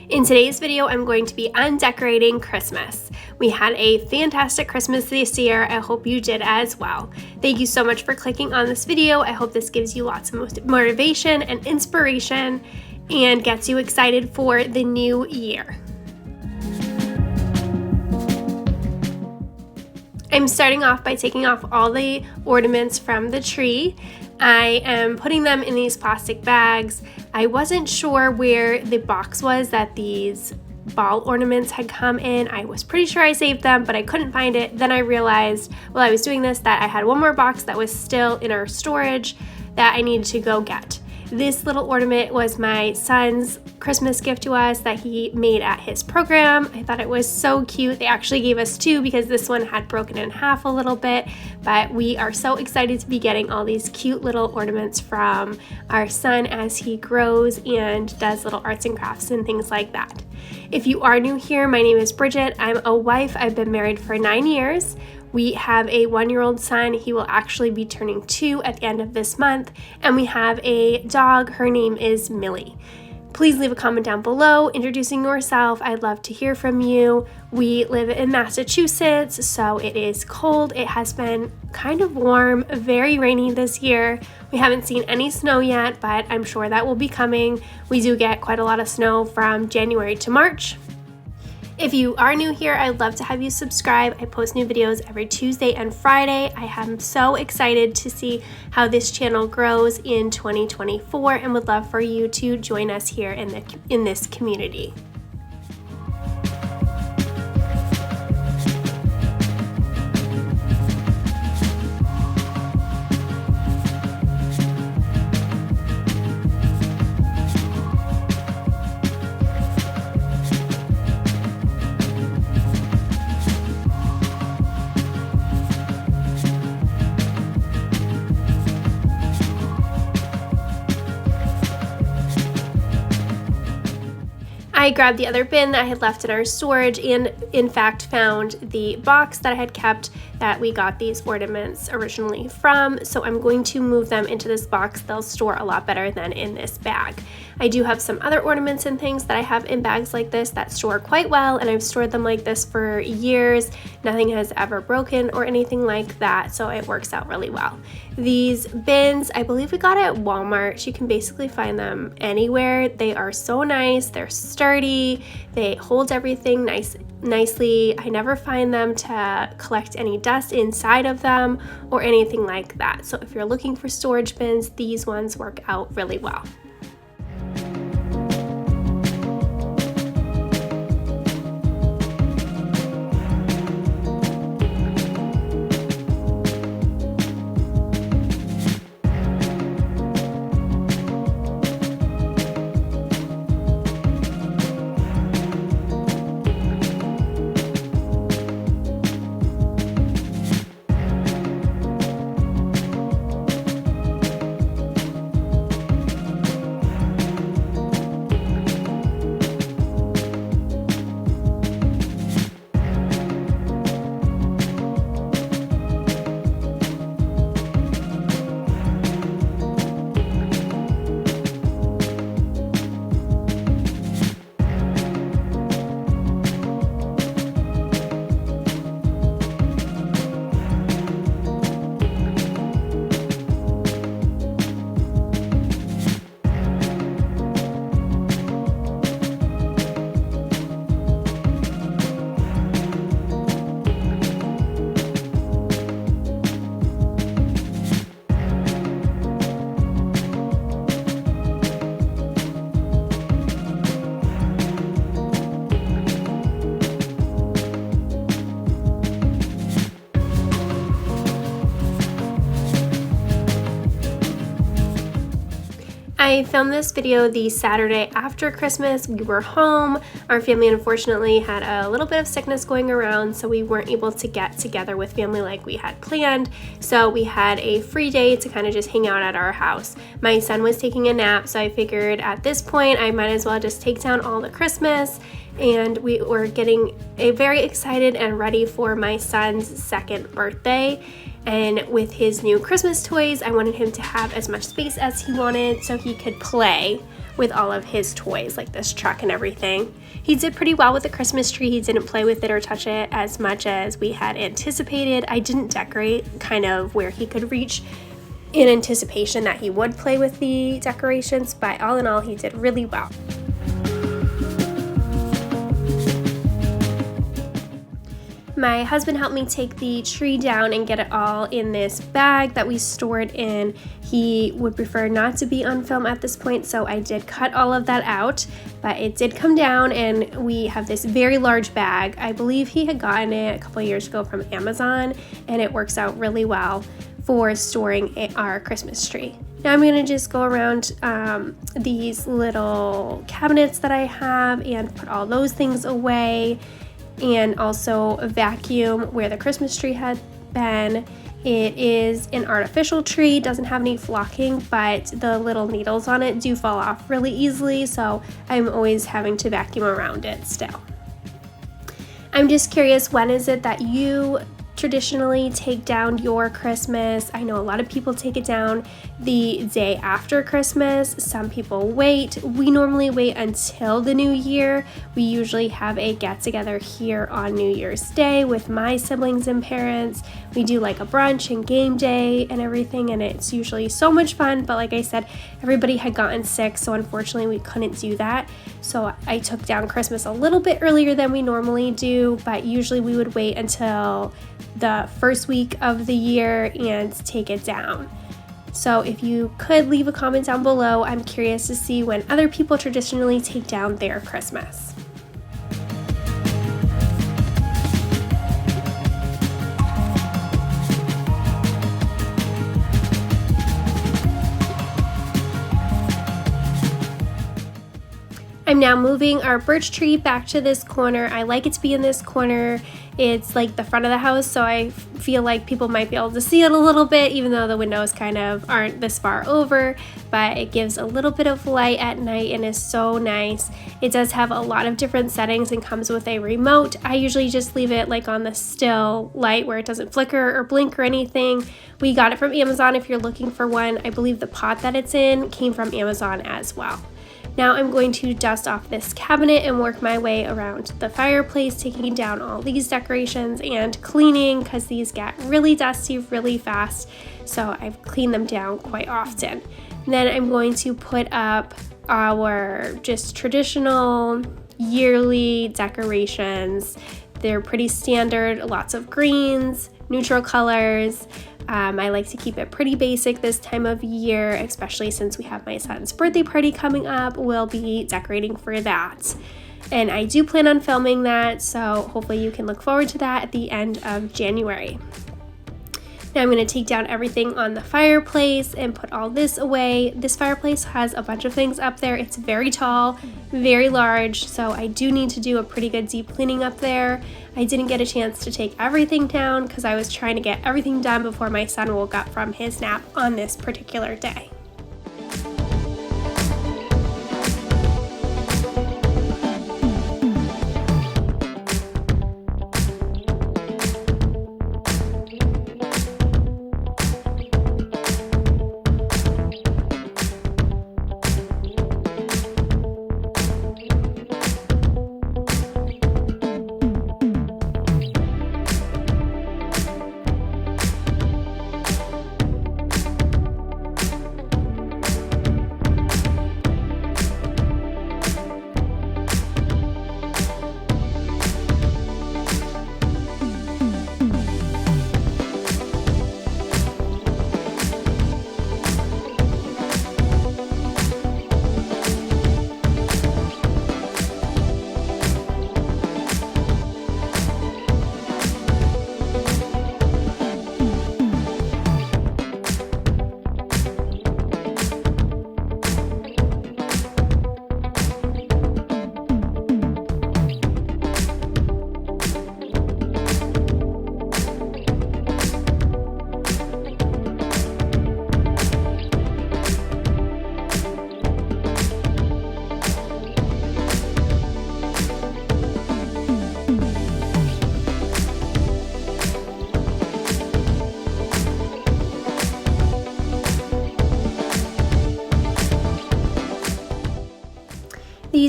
In today's video, I'm going to be undecorating Christmas. We had a fantastic Christmas this year. I hope you did as well. Thank you so much for clicking on this video. I hope this gives you lots of motivation and inspiration and gets you excited for the new year. I'm starting off by taking off all the ornaments from the tree. I am putting them in these plastic bags. I wasn't sure where the box was that these ball ornaments had come in. I was pretty sure I saved them, but I couldn't find it. Then I realized while I was doing this that I had one more box that was still in our storage that I needed to go get. This little ornament was my son's Christmas gift to us that he made at his program. I thought it was so cute. They actually gave us two because this one had broken in half a little bit, but we are so excited to be getting all these cute little ornaments from our son as he grows and does little arts and crafts and things like that. If you are new here, my name is Bridget. I'm a wife. I've been married for 9 years. We have a 1-year-old son. He will actually be turning 2 at the end of this month. And we have a dog. Her name is Millie. Please leave a comment down below introducing yourself. I'd love to hear from you. We live in Massachusetts, so it is cold. It has been kind of warm, very rainy this year. We haven't seen any snow yet, but I'm sure that will be coming. We do get quite a lot of snow from January to March. If you are new here, I'd love to have you subscribe. I post new videos every Tuesday and Friday. I am so excited to see how this channel grows in 2024 and would love for you to join us here in this community. I grabbed the other bin that I had left in our storage and in fact found the box that I had kept that we got these ornaments originally from. So I'm going to move them into this box. They'll store a lot better than in this bag. I do have some other ornaments and things that I have in bags like this that store quite well, and I've stored them like this for years. Nothing has ever broken or anything like that, so it works out really well. These bins, I believe we got at Walmart. You can basically find them anywhere. They are so nice. They're sturdy. They hold everything nicely. I never find them to collect any dust inside of them or anything like that. So if you're looking for storage bins, these ones work out really well. I filmed this video the Saturday after Christmas. We were home. Our family unfortunately had a little bit of sickness going around, so we weren't able to get together with family like we had planned. So we had a free day to kind of just hang out at our house. My son was taking a nap, so I figured at this point I might as well just take down all the Christmas, and we were getting very excited and ready for my son's second birthday. And with his new Christmas toys, I wanted him to have as much space as he wanted so he could play with all of his toys, like this truck and everything. He did pretty well with the Christmas tree. He didn't play with it or touch it as much as we had anticipated. I didn't decorate kind of where he could reach in anticipation that he would play with the decorations, but all in all, he did really well. My husband helped me take the tree down and get it all in this bag that we stored in. He would prefer not to be on film at this point, so I did cut all of that out, but it did come down and we have this very large bag. I believe he had gotten it a couple of years ago from Amazon, and it works out really well for storing our Christmas tree. Now I'm gonna just go around these little cabinets that I have and put all those things away, and also vacuum where the Christmas tree had been. It is an artificial tree, doesn't have any flocking, but the little needles on it do fall off really easily, so I'm always having to vacuum around it still. I'm just curious, when is it that you traditionally take down your Christmas? I know a lot of people take it down the day after Christmas. Some people wait. We normally wait until the new year. We usually have a get together here on New Year's Day with my siblings and parents. We do like a brunch and game day and everything, and it's usually so much fun, but like I said, everybody had gotten sick, so unfortunately we couldn't do that. So I took down Christmas a little bit earlier than we normally do, but usually we would wait until the first week of the year and take it down. So if you could leave a comment down below, I'm curious to see when other people traditionally take down their Christmas. I'm now moving our birch tree back to this corner. I like it to be in this corner. It's like the front of the house, so I feel like people might be able to see it a little bit, even though the windows kind of aren't this far over, but it gives a little bit of light at night and is so nice. It does have a lot of different settings and comes with a remote. I usually just leave it like on the still light where it doesn't flicker or blink or anything. We got it from Amazon if you're looking for one. I believe the pot that it's in came from Amazon as well. Now I'm going to dust off this cabinet and work my way around the fireplace, taking down all these decorations and cleaning because these get really dusty really fast, so I've cleaned them down quite often. And then I'm going to put up our just traditional yearly decorations. They're pretty standard, lots of greens, neutral colors. I like to keep it pretty basic this time of year, especially since we have my son's birthday party coming up. We'll be decorating for that. And I do plan on filming that, so hopefully you can look forward to that at the end of January. Now I'm going to take down everything on the fireplace and put all this away. This fireplace has a bunch of things up there. It's very tall, very large, so I do need to do a pretty good deep cleaning up there. I didn't get a chance to take everything down because I was trying to get everything done before my son woke up from his nap on this particular day.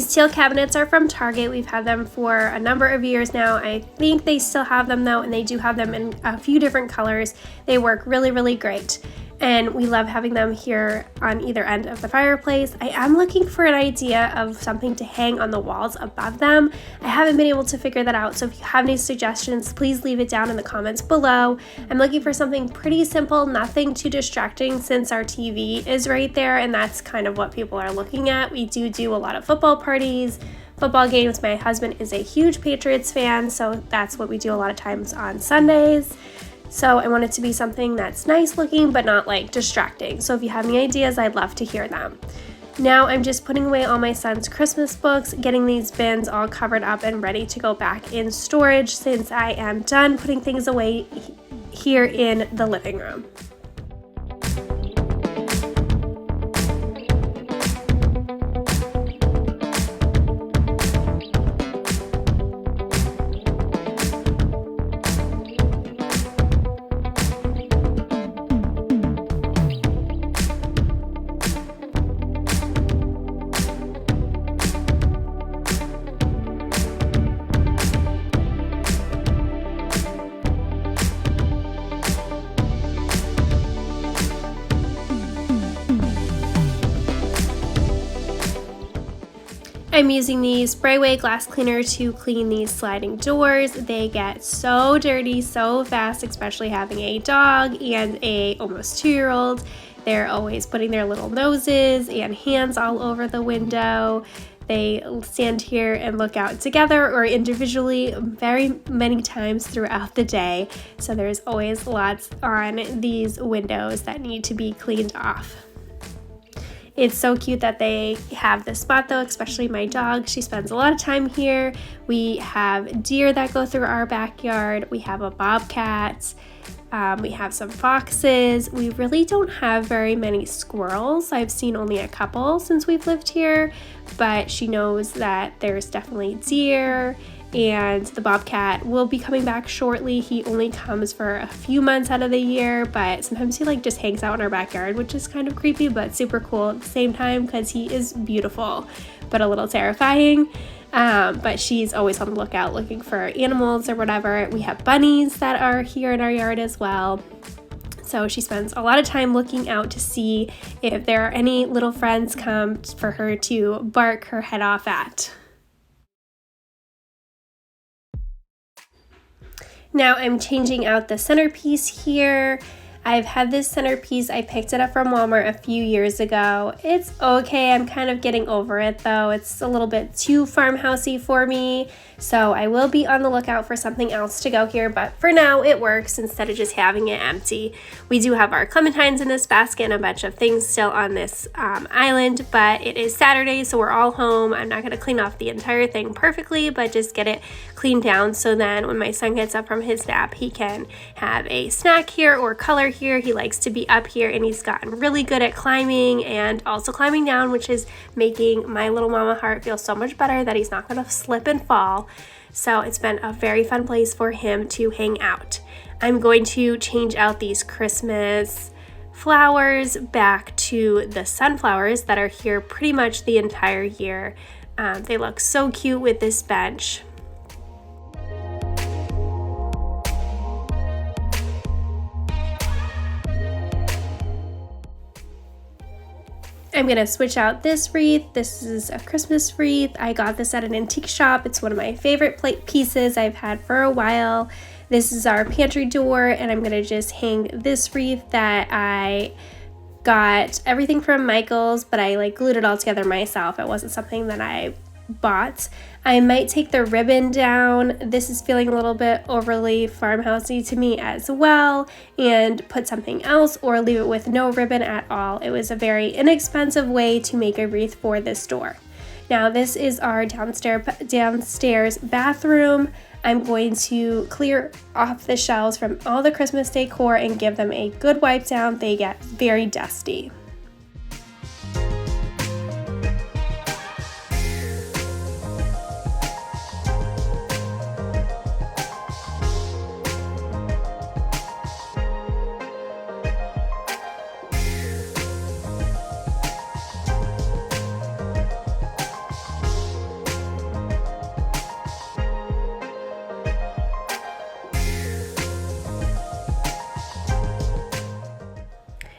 These teal cabinets are from Target. We've had them for a number of years now. I think they still have them though, and they do have them in a few different colors. They work really, really great. And we love having them here on either end of the fireplace. I am looking for an idea of something to hang on the walls above them. I haven't been able to figure that out, so if you have any suggestions, please leave it down in the comments below. I'm looking for something pretty simple, nothing too distracting, since our TV is right there, and that's kind of what people are looking at. We do a lot of football parties, football games. My husband is a huge Patriots fan, so that's what we do a lot of times on Sundays. So I want it to be something that's nice looking but not like distracting. So if you have any ideas, I'd love to hear them. Now I'm just putting away all my son's Christmas books, getting these bins all covered up and ready to go back in storage since I am done putting things away here in the living room. I'm using the Sprayway glass cleaner to clean these sliding doors. They get so dirty so fast, especially having a dog and a almost 2-year-old. They're always putting their little noses and hands all over the window. They stand here and look out together or individually very many times throughout the day. So there's always lots on these windows that need to be cleaned off. It's so cute that they have this spot though, especially my dog. She spends a lot of time here. We have deer that go through our backyard. We have a bobcat. We have some foxes. We really don't have very many squirrels. I've seen only a couple since we've lived here, but she knows that there's definitely deer, and the bobcat will be coming back shortly. He only comes for a few months out of the year, but sometimes he just hangs out in our backyard, which is kind of creepy but super cool at the same time because he is beautiful but a little terrifying. But she's always on the lookout looking for animals or whatever. We have bunnies that are here in our yard as well. So she spends a lot of time looking out to see if there are any little friends come for her to bark her head off at. Now I'm changing out the centerpiece here. I've had this centerpiece, I picked it up from Walmart a few years ago. It's okay, I'm kind of getting over it though. It's a little bit too farmhousey for me. So I will be on the lookout for something else to go here, but for now it works instead of just having it empty. We do have our clementines in this basket and a bunch of things still on this island, but it is Saturday, so we're all home. I'm not gonna clean off the entire thing perfectly, but just get it cleaned down so then when my son gets up from his nap, he can have a snack here or color here. He likes to be up here and he's gotten really good at climbing and also climbing down, which is making my little mama heart feel so much better that he's not gonna slip and fall. So it's been a very fun place for him to hang out. I'm going to change out these Christmas flowers back to the sunflowers that are here pretty much the entire year. They look so cute with this bench. I'm gonna switch out this wreath. This is a Christmas wreath. I got this at an antique shop. It's one of my favorite pieces I've had for a while. This is our pantry door, and I'm gonna just hang this wreath that I got everything from Michael's, but I glued it all together myself. It wasn't something that I bought. I might take the ribbon down. This is feeling a little bit overly farmhousey to me as well, and put something else or leave it with no ribbon at all. It was a very inexpensive way to make a wreath for this door. Now this is our downstairs bathroom. I'm going to clear off the shelves from all the Christmas decor and give them a good wipe down. They get very dusty.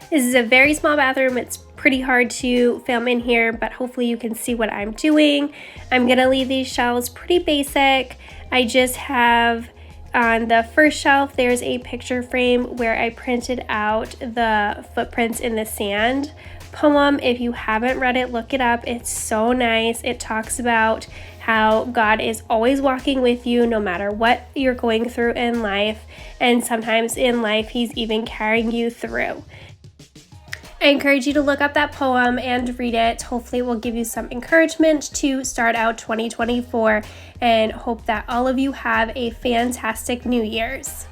This is a very small bathroom. It's pretty hard to film in here, but hopefully you can see what I'm doing. I'm gonna leave these shelves pretty basic. I just have on the first shelf, there's a picture frame where I printed out the footprints in the sand poem. If you haven't read it, look it up. It's so nice. It talks about how God is always walking with you no matter what you're going through in life, and sometimes in life He's even carrying you through. I encourage you to look up that poem and read it. Hopefully it will give you some encouragement to start out 2024, and hope that all of you have a fantastic New Year's.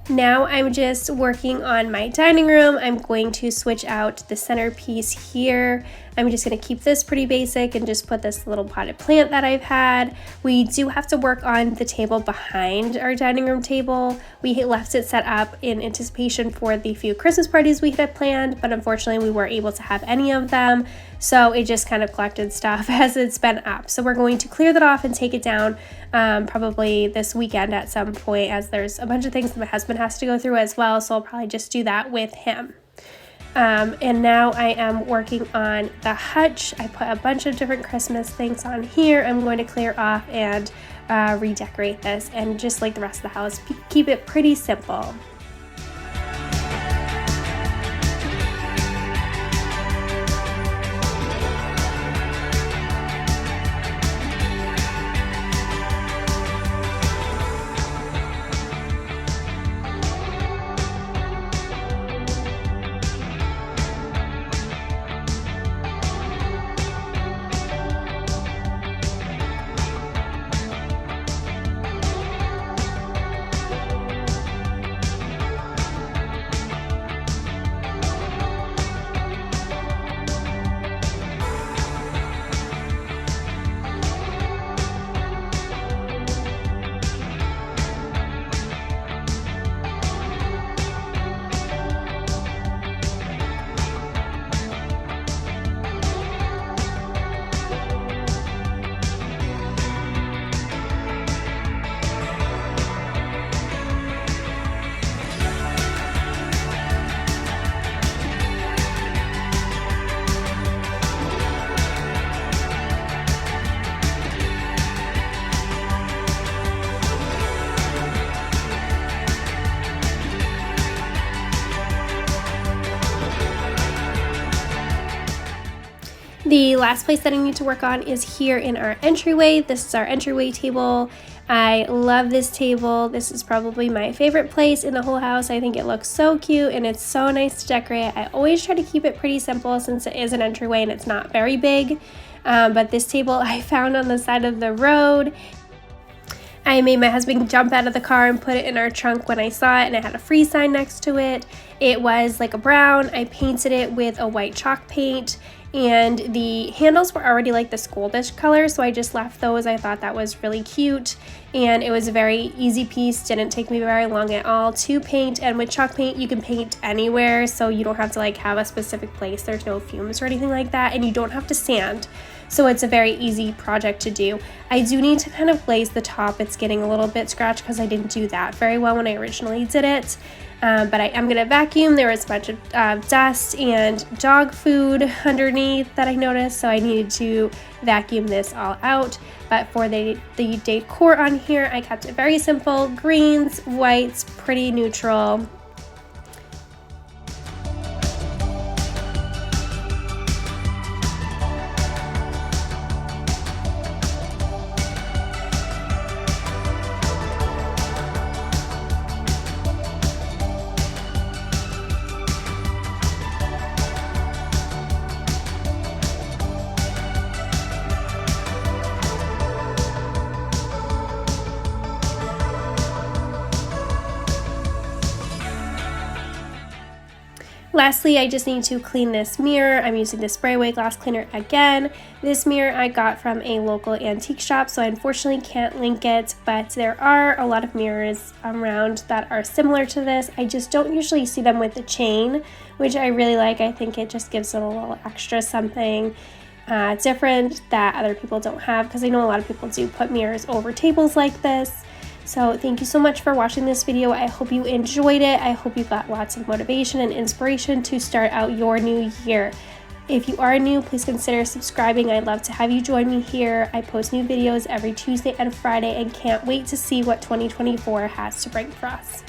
Now I'm just working on my dining room. I'm going to switch out the centerpiece here. I'm just going to keep this pretty basic and just put this little potted plant that I've had. We do have to work on the table behind our dining room table. We left it set up in anticipation for the few Christmas parties we had planned, but unfortunately we weren't able to have any of them. So it just kind of collected stuff as it's been up. So we're going to clear that off and take it down probably this weekend at some point, as there's a bunch of things that my husband has to go through as well. So I'll probably just do that with him. And now I am working on the hutch. I put a bunch of different Christmas things on here. I'm going to clear off and redecorate this, and just like the rest of the house, keep it pretty simple. The last place that I need to work on is here in our entryway. This is our entryway table. I love this table. This is probably my favorite place in the whole house. I think it looks so cute and it's so nice to decorate. I always try to keep it pretty simple since it is an entryway and it's not very big. But this table I found on the side of the road. I made my husband jump out of the car and put it in our trunk when I saw it, and it had a free sign next to it. It was like a brown. I painted it with a white chalk paint, and the handles were already like the school-ish color, so I just left those. I thought that was really cute, and it was a very easy piece. Didn't take me very long at all to paint, and with chalk paint you can paint anywhere, so you don't have to like have a specific place. There's no fumes or anything like that, and you don't have to sand. So it's a very easy project to do. I do need to kind of glaze the top. It's getting a little bit scratched because I didn't do that very well when I originally did it. But I am gonna vacuum. There was a bunch of dust and dog food underneath that I noticed, so I needed to vacuum this all out. But for the decor on here, I kept it very simple. Greens, whites, pretty neutral. Lastly, I just need to clean this mirror. I'm using the spray away glass cleaner again. This mirror I got from a local antique shop, so I unfortunately can't link it, but there are a lot of mirrors around that are similar to this. I just don't usually see them with the chain, which I really like. I think it just gives it a little extra something different that other people don't have, because I know a lot of people do put mirrors over tables like this. So thank you so much for watching this video. I hope you enjoyed it. I hope you got lots of motivation and inspiration to start out your new year. If you are new, please consider subscribing. I'd love to have you join me here. I post new videos every Tuesday and Friday and can't wait to see what 2024 has to bring for us.